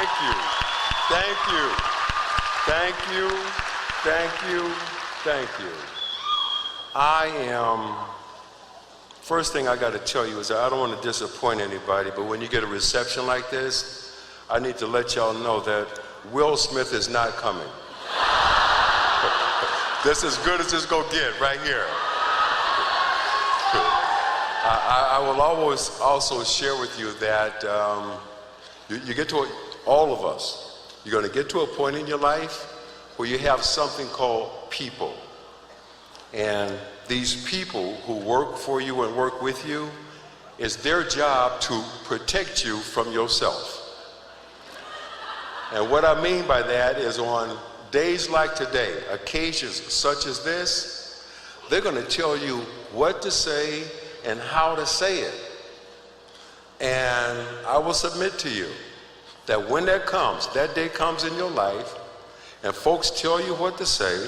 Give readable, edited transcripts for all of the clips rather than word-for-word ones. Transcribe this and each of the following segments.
Thank you. Thank you. Thank you. Thank you. Thank you. First thing I got to tell you is that I don't want to disappoint anybody, but when you get a reception like this, I need to let y'all know that Will Smith is not coming. This is as good as it's gonna get right here. I will always also share with you that you get to, all of us, you're gonna get to a point in your life where you have something called people. And these people who work for you and work with you, it's their job to protect you from yourself. And what I mean by that is on days like today, occasions such as this, they're going to tell you what to say and how to say it. And I will submit to you that when that day comes in your life, and folks tell you what to say,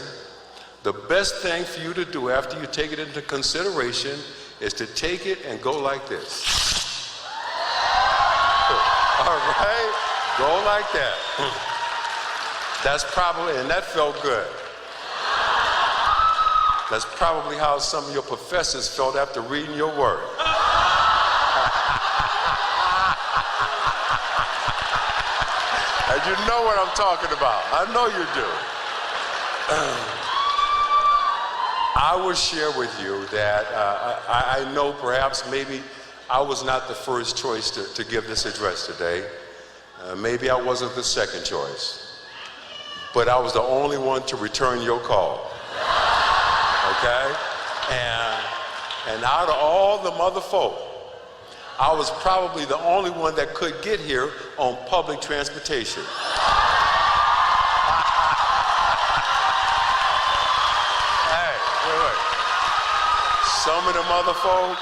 the best thing for you to do after you take it into consideration is to take it and go like this. All right? Go like that. That's probably, and that felt good. That's probably how some of your professors felt after reading your word. And you know what I'm talking about. I know you do. I will share with you that I know perhaps maybe I was not the first choice to give this address today. Maybe I wasn't the second choice. But I was the only one to return your call. Okay? And out of all the mother folk, I was probably the only one that could get here on public transportation. Hey, wait. Some of the mother folk,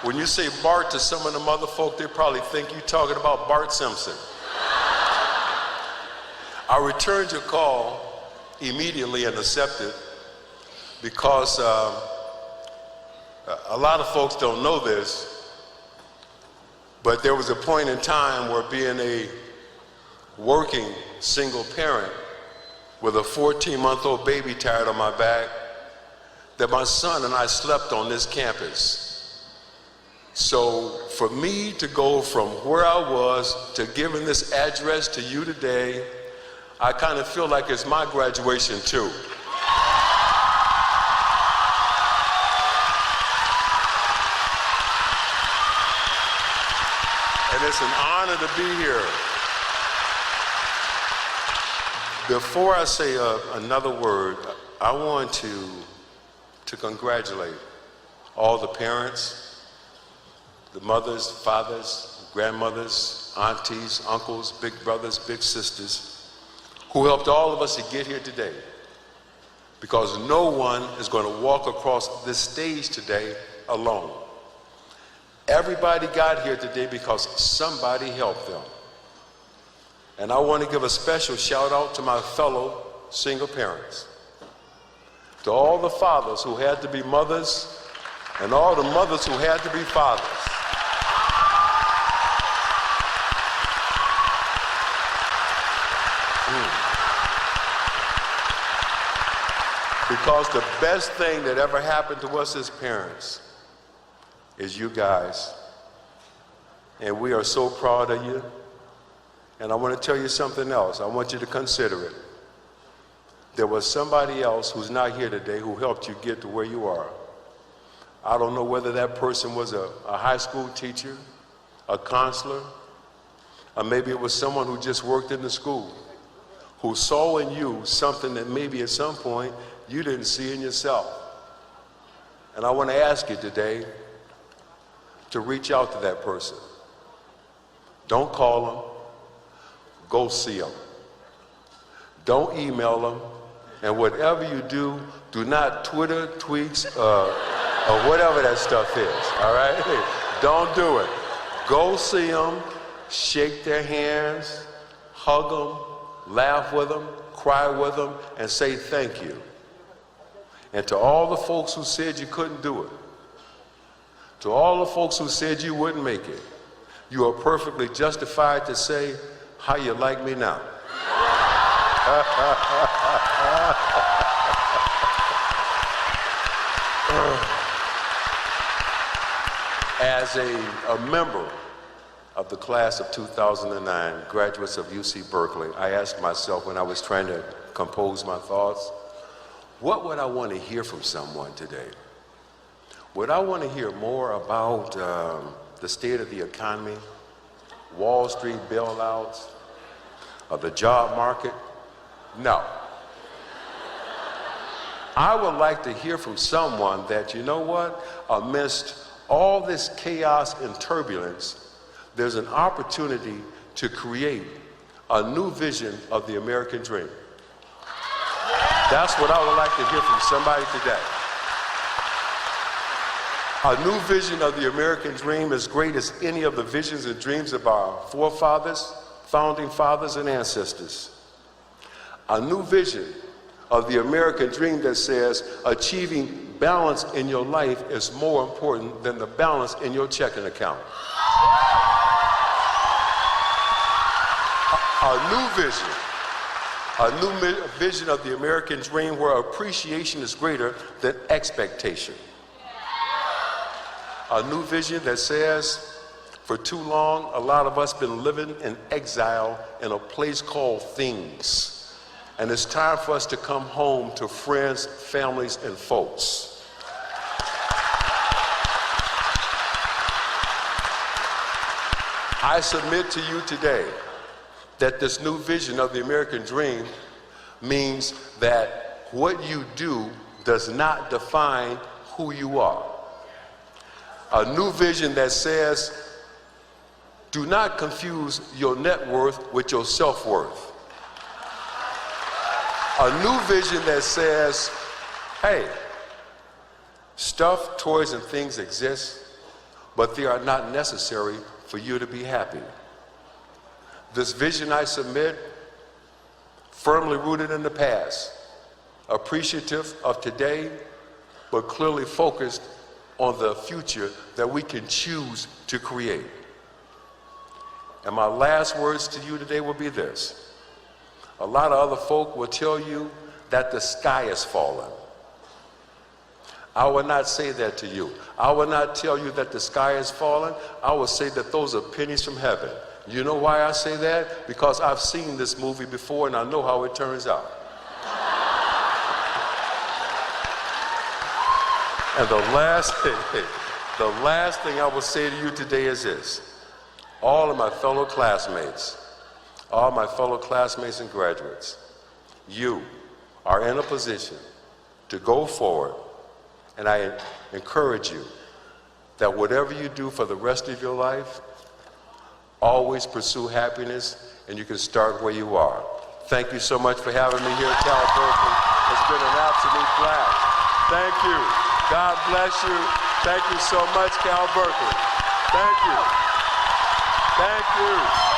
when you say Bart to some of the mother folk, they probably think you're talking about Bart Simpson. I returned your call immediately and accepted because a lot of folks don't know this, but there was a point in time where being a working single parent with a 14-month-old baby tied on my back, that my son and I slept on this campus. So for me to go from where I was to giving this address to you today, I kind of feel like it's my graduation too. And it's an honor to be here. Before I say another word, I want to congratulate all the parents, the mothers, fathers, grandmothers, aunties, uncles, big brothers, big sisters, who helped all of us to get here today. Because no one is going to walk across this stage today alone. Everybody got here today because somebody helped them. And I want to give a special shout out to my fellow single parents. To all the fathers who had to be mothers and all the mothers who had to be fathers. Because the best thing that ever happened to us as parents is you guys. And we are so proud of you. And I want to tell you something else. I want you to consider it. There was somebody else who's not here today who helped you get to where you are. I don't know whether that person was a high school teacher, a counselor, or maybe it was someone who just worked in the school, who saw in you something that maybe at some point you didn't see in yourself. And I want to ask you today to reach out to that person. Don't call them. Go see them. Don't email them. And whatever you do, do not Twitter, tweets, or whatever that stuff is, all right? Don't do it. Go see them, shake their hands, hug them, laugh with them, cry with them, and say thank you. And to all the folks who said you couldn't do it, to all the folks who said you wouldn't make it, you are perfectly justified to say, How you like me now? As a member of the class of 2009, graduates of UC Berkeley, I asked myself when I was trying to compose my thoughts, what would I want to hear from someone today? Would I want to hear more about the state of the economy, Wall Street bailouts, or the job market? No. I would like to hear from someone that, you know what, amidst all this chaos and turbulence, there's an opportunity to create a new vision of the American dream. That's what I would like to hear from somebody today. A new vision of the American dream as great as any of the visions and dreams of our forefathers, founding fathers, and ancestors. A new vision of the American dream that says achieving balance in your life is more important than the balance in your checking account. A new vision of the American dream where appreciation is greater than expectation. A new vision that says, for too long, a lot of us been living in exile in a place called things. And it's time for us to come home to friends, families, and folks. I submit to you today that this new vision of the American dream means that what you do does not define who you are. A new vision that says, do not confuse your net worth with your self-worth. A new vision that says, hey, stuff, toys, and things exist, but they are not necessary for you to be happy. This vision I submit, firmly rooted in the past, appreciative of today, but clearly focused on the future that we can choose to create. And my last words to you today will be this. A lot of other folk will tell you that the sky is falling. I will not say that to you. I will not tell you that the sky is falling. I will say that those are pennies from heaven. You know why I say that? Because I've seen this movie before and I know how it turns out. And the last thing I will say to you today is this. All of my fellow classmates, and graduates, you are in a position to go forward, and I encourage you that whatever you do for the rest of your life, always pursue happiness, and you can start where you are. Thank you so much for having me here at Cal Berkeley. It's been an absolute blast. Thank you. God bless you. Thank you so much, Cal Berkeley. Thank you. Thank you.